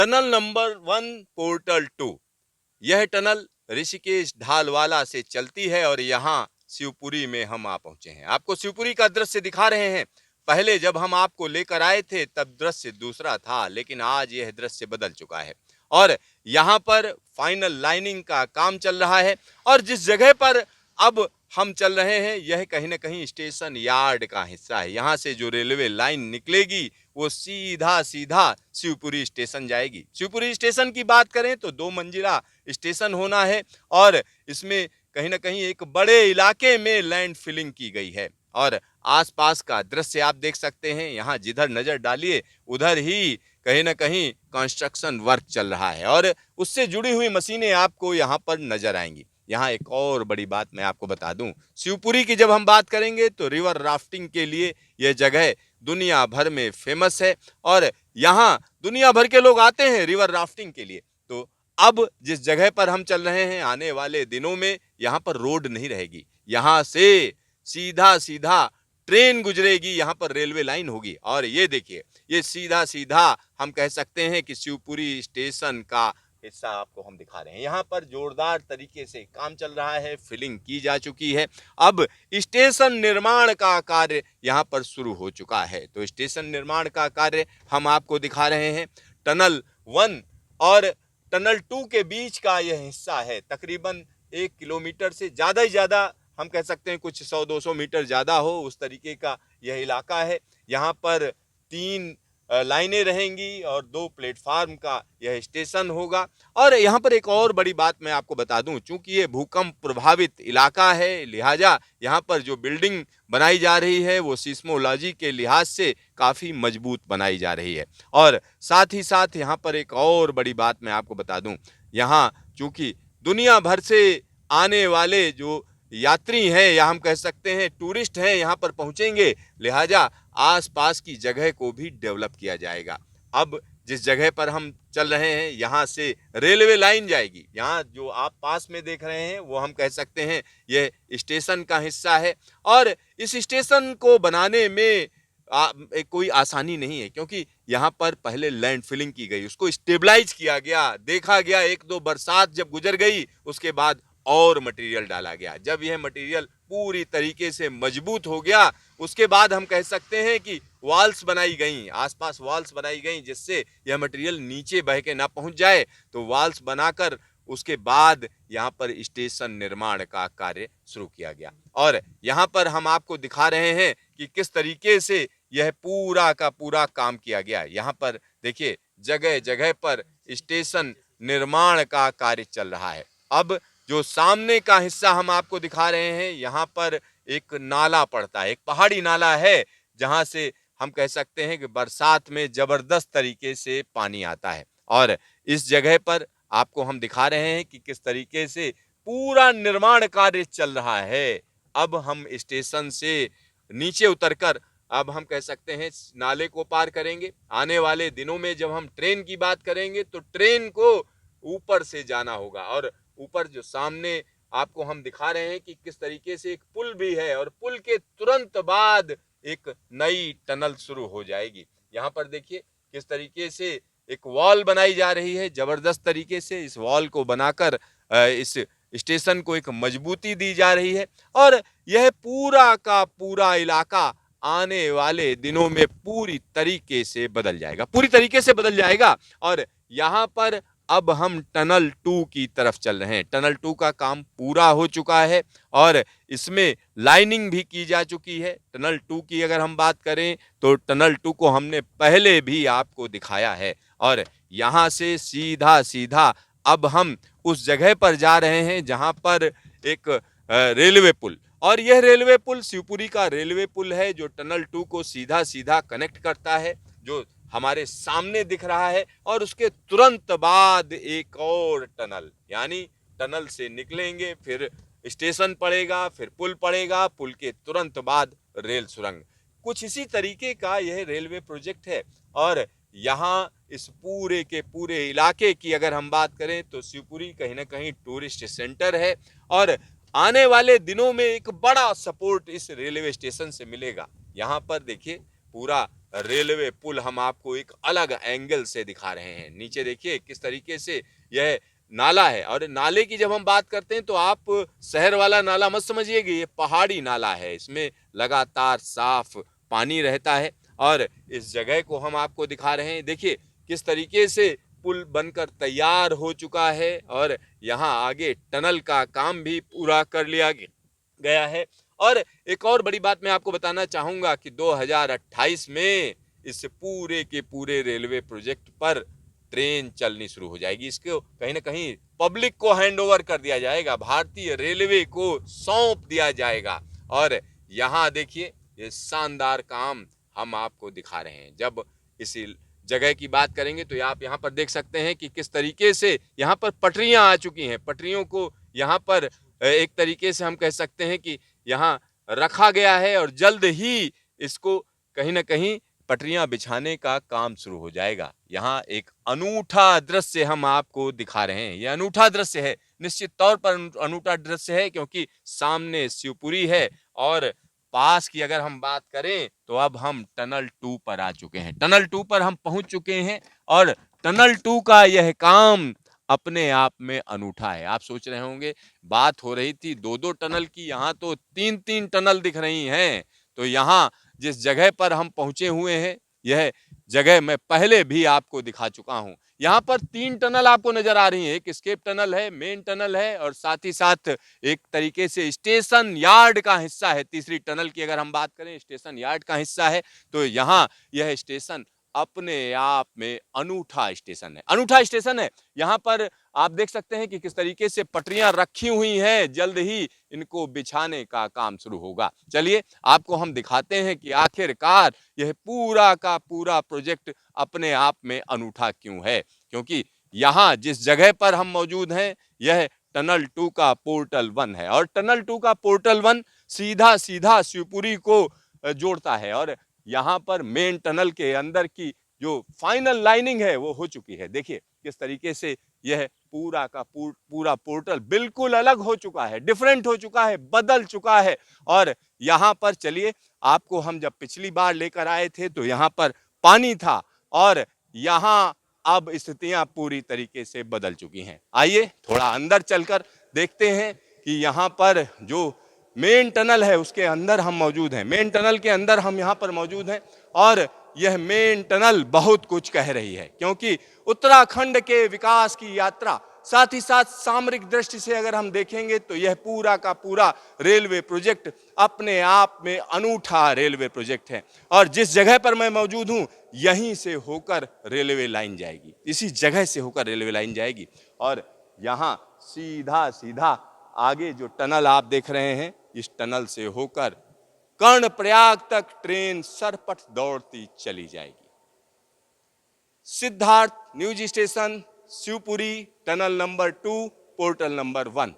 Tunnel number 1 portal 2। यह tunnel Rishikesh Dhalwala से चलती है और यहाँ शिवपुरी में हम आ पहुंचे हैं। आपको शिवपुरी का दृश्य दिखा रहे हैं। पहले जब हम आपको लेकर आए थे तब दृश्य दूसरा था, लेकिन आज यह दृश्य बदल चुका है और यहाँ पर फाइनल लाइनिंग का काम चल रहा है। और जिस जगह पर अब हम चल रहे हैं यह कहीं ना कहीं स्टेशन यार्ड का हिस्सा है। यहाँ से जो रेलवे लाइन निकलेगी वो सीधा सीधा शिवपुरी स्टेशन जाएगी। शिवपुरी स्टेशन की बात करें तो 2 मंजिला स्टेशन होना है और इसमें कहीं ना कहीं एक बड़े इलाके में लैंड फिलिंग की गई है और आसपास का दृश्य आप देख सकते हैं। यहाँ जिधर नजर डालिए उधर ही कहीं ना कहीं कंस्ट्रक्शन वर्क चल रहा है और उससे जुड़ी हुई मशीनें आपको यहाँ पर नजर आएंगी। यहाँ एक और बड़ी बात मैं आपको बता दूं, शिवपुरी की जब हम बात करेंगे तो रिवर राफ्टिंग के लिए यह जगह दुनिया भर में फेमस है और यहाँ दुनिया भर के लोग आते हैं रिवर राफ्टिंग के लिए। तो अब जिस जगह पर हम चल रहे हैं आने वाले दिनों में यहाँ पर रोड नहीं रहेगी, यहाँ से सीधा सीधा ट्रेन गुजरेगी, यहाँ पर रेलवे लाइन होगी और ये देखिए ये सीधा सीधा हम कह सकते हैं कि शिवपुरी स्टेशन का हिस्सा आपको हम दिखा रहे हैं। यहाँ पर जोरदार तरीके से काम चल रहा है, फिलिंग की जा चुकी है। अब स्टेशन निर्माण का कार्य यहाँ पर शुरू हो चुका है। तो स्टेशन निर्माण का कार्य हम आपको दिखा रहे हैं। टनल 1 और टनल 2 के बीच का यह हिस्सा है। तकरीबन 1 किलोमीटर से ज़्यादा ही ज़्यादा हम कह सकते हैं, कुछ 100-200 मीटर ज़्यादा हो उस तरीके का यह इलाका है। यहाँ पर 3 लाइनें रहेंगी और 2 प्लेटफार्म का यह स्टेशन होगा। और यहाँ पर एक और बड़ी बात मैं आपको बता दूं, चूंकि ये भूकंप प्रभावित इलाका है लिहाजा यहाँ पर जो बिल्डिंग बनाई जा रही है वो सिस्मोलॉजी के लिहाज से काफ़ी मजबूत बनाई जा रही है। और साथ ही साथ यहाँ पर एक और बड़ी बात मैं आपको बता दूं, यहाँ चूंकि दुनिया भर से आने वाले जो यात्री हैं या हम कह सकते हैं टूरिस्ट हैं यहाँ पर पहुँचेंगे, लिहाजा आसपास की जगह को भी डेवलप किया जाएगा। अब जिस जगह पर हम चल रहे हैं यहाँ से रेलवे लाइन जाएगी। यहाँ जो आप पास में देख रहे हैं वो हम कह सकते हैं ये स्टेशन का हिस्सा है और इस स्टेशन को बनाने में कोई आसानी नहीं है, क्योंकि यहाँ पर पहले लैंड फिलिंग की गई, उसको स्टेबलाइज किया गया, देखा गया, 1-2 बरसात जब गुजर गई उसके बाद और मटेरियल डाला गया। जब यह मटेरियल पूरी तरीके से मजबूत हो गया उसके बाद हम कह सकते हैं कि वॉल्स बनाई गई, आसपास वॉल्स बनाई गई जिससे यह मटेरियल नीचे बह के ना पहुंच जाए। तो वॉल्स बनाकर उसके बाद यहाँ पर स्टेशन निर्माण का कार्य शुरू किया गया और यहाँ पर हम आपको दिखा रहे हैं कि किस तरीके से यह पूरा का पूरा काम किया गया। यहाँ पर देखिए जगह जगह पर स्टेशन निर्माण का कार्य चल रहा है। अब जो सामने का हिस्सा हम आपको दिखा रहे हैं यहाँ पर एक नाला पड़ता है, एक पहाड़ी नाला है जहाँ से हम कह सकते हैं कि बरसात में जबरदस्त तरीके से पानी आता है और इस जगह पर आपको हम दिखा रहे हैं कि किस तरीके से पूरा निर्माण कार्य चल रहा है। अब हम स्टेशन से नीचे उतरकर अब हम कह सकते हैं नाले को पार करेंगे। आने वाले दिनों में जब हम ट्रेन की बात करेंगे तो ट्रेन को ऊपर से जाना होगा और ऊपर जो सामने आपको हम दिखा रहे हैं कि किस तरीके से एक पुल भी है और पुल के तुरंत बाद एक नई टनल शुरू हो जाएगी। यहाँ पर देखिए किस तरीके से एक वॉल बनाई जा रही है, जबरदस्त तरीके से इस वॉल को बनाकर इस स्टेशन को एक मजबूती दी जा रही है और यह पूरा का पूरा इलाका आने वाले दिनों में पूरी तरीके से बदल जाएगा, पूरी तरीके से बदल जाएगा। और यहाँ पर अब हम टनल 2 की तरफ चल रहे हैं। टनल 2 का काम पूरा हो चुका है और इसमें लाइनिंग भी की जा चुकी है। टनल 2 की अगर हम बात करें तो टनल 2 को हमने पहले भी आपको दिखाया है और यहाँ से सीधा सीधा अब हम उस जगह पर जा रहे हैं जहाँ पर एक रेलवे पुल, और यह रेलवे पुल शिवपुरी का रेलवे पुल है जो टनल 2 को सीधा सीधा कनेक्ट करता है, जो हमारे सामने दिख रहा है। और उसके तुरंत बाद एक और टनल, यानी टनल से निकलेंगे फिर स्टेशन पड़ेगा, फिर पुल पड़ेगा, पुल के तुरंत बाद रेल सुरंग। कुछ इसी तरीके का यह रेलवे प्रोजेक्ट है और यहाँ इस पूरे के पूरे इलाके की अगर हम बात करें तो शिवपुरी कहीं ना कहीं टूरिस्ट सेंटर है और आने वाले दिनों में एक बड़ा सपोर्ट इस रेलवे स्टेशन से मिलेगा। यहाँ पर देखिए पूरा रेलवे पुल हम आपको एक अलग एंगल से दिखा रहे हैं। नीचे देखिए किस तरीके से यह नाला है, और नाले की जब हम बात करते हैं तो आप शहर वाला नाला मत समझिएगा, ये पहाड़ी नाला है। इसमें लगातार साफ पानी रहता है और इस जगह को हम आपको दिखा रहे हैं। देखिए किस तरीके से पुल बनकर तैयार हो चुका है और यहाँ आगे टनल का काम भी पूरा कर लिया गया है। और एक और बड़ी बात मैं आपको बताना चाहूंगा कि 2028 में इस पूरे के पूरे रेलवे प्रोजेक्ट पर ट्रेन चलनी शुरू हो जाएगी। इसको कहीं ना कहीं पब्लिक को हैंडओवर कर दिया जाएगा, भारतीय रेलवे को सौंप दिया जाएगा। और यहाँ देखिए ये शानदार काम हम आपको दिखा रहे हैं। जब इसी जगह की बात करेंगे तो आप यहाँ पर देख सकते हैं कि किस तरीके से यहाँ पर पटरियां आ चुकी हैं। पटरियों को यहाँ पर एक तरीके से हम कह सकते हैं कि यहाँ रखा गया है और जल्द ही इसको कहीं ना कहीं पटरियां बिछाने का काम शुरू हो जाएगा। यहाँ एक अनूठा दृश्य हम आपको दिखा रहे हैं। यह अनूठा दृश्य है, निश्चित तौर पर अनूठा दृश्य है, क्योंकि सामने शिवपुरी है और पास की अगर हम बात करें तो अब हम टनल 2 पर आ चुके हैं। टनल 2 पर हम पहुंच चुके हैं और टनल 2 का यह काम अपने आप में अनूठा है। आप सोच रहे होंगे बात हो रही थी 2-2 टनल की, यहाँ तो 3-3 टनल दिख रही हैं। तो यहाँ जिस जगह पर हम पहुंचे हुए हैं, यह जगह मैं पहले भी आपको दिखा चुका हूं। यहाँ पर 3 टनल आपको नजर आ रही हैं। एक स्केप टनल है, मेन टनल है और साथ ही साथ एक तरीके से स्टेशन यार्ड का हिस्सा है। तीसरी टनल की अगर हम बात करें, स्टेशन यार्ड का हिस्सा है। तो यहाँ यह स्टेशन अपने आप में अनूठा स्टेशन है, अनूठा स्टेशन है। यहाँ पर आप देख सकते हैं कि किस तरीके से पटरियां रखी हुई हैं, जल्द ही इनको बिछाने का काम शुरू होगा। चलिए आपको हम दिखाते हैं कि आखिरकार यह पूरा का पूरा प्रोजेक्ट अपने आप में अनूठा क्यों है। क्योंकि यहाँ जिस जगह पर हम मौजूद हैं, यह टनल 2 का पोर्टल 1 है और टनल 2 का पोर्टल 1 सीधा सीधा शिवपुरी को जोड़ता है। और यहाँ पर मेन टनल के अंदर की जो फाइनल लाइनिंग है वो हो चुकी है। देखिए किस तरीके से यह पूरा का पूरा पोर्टल बिल्कुल अलग हो चुका है, डिफरेंट हो चुका है, बदल चुका है। और यहाँ पर चलिए आपको हम जब पिछली बार लेकर आए थे तो यहाँ पर पानी था और यहाँ अब स्थितियां पूरी तरीके से बदल चुकी हैं। आइए थोड़ा अंदर चलकर देखते हैं कि यहाँ पर जो मेन टनल है उसके अंदर हम मौजूद हैं। मेन टनल के अंदर हम यहाँ पर मौजूद हैं और यह मेन टनल बहुत कुछ कह रही है, क्योंकि उत्तराखंड के विकास की यात्रा, साथ ही साथ सामरिक दृष्टि से अगर हम देखेंगे तो यह पूरा का पूरा रेलवे प्रोजेक्ट अपने आप में अनूठा रेलवे प्रोजेक्ट है। और जिस जगह पर मैं मौजूद हूं यहीं से होकर रेलवे लाइन जाएगी, इसी जगह से होकर रेलवे लाइन जाएगी। और यहाँ सीधा सीधा आगे जो टनल आप देख रहे हैं, इस टनल से होकर कर्णप्रयाग तक ट्रेन सरपट दौड़ती चली जाएगी। Siddharth news station, Shivpuri, tunnel number 2, portal number 1।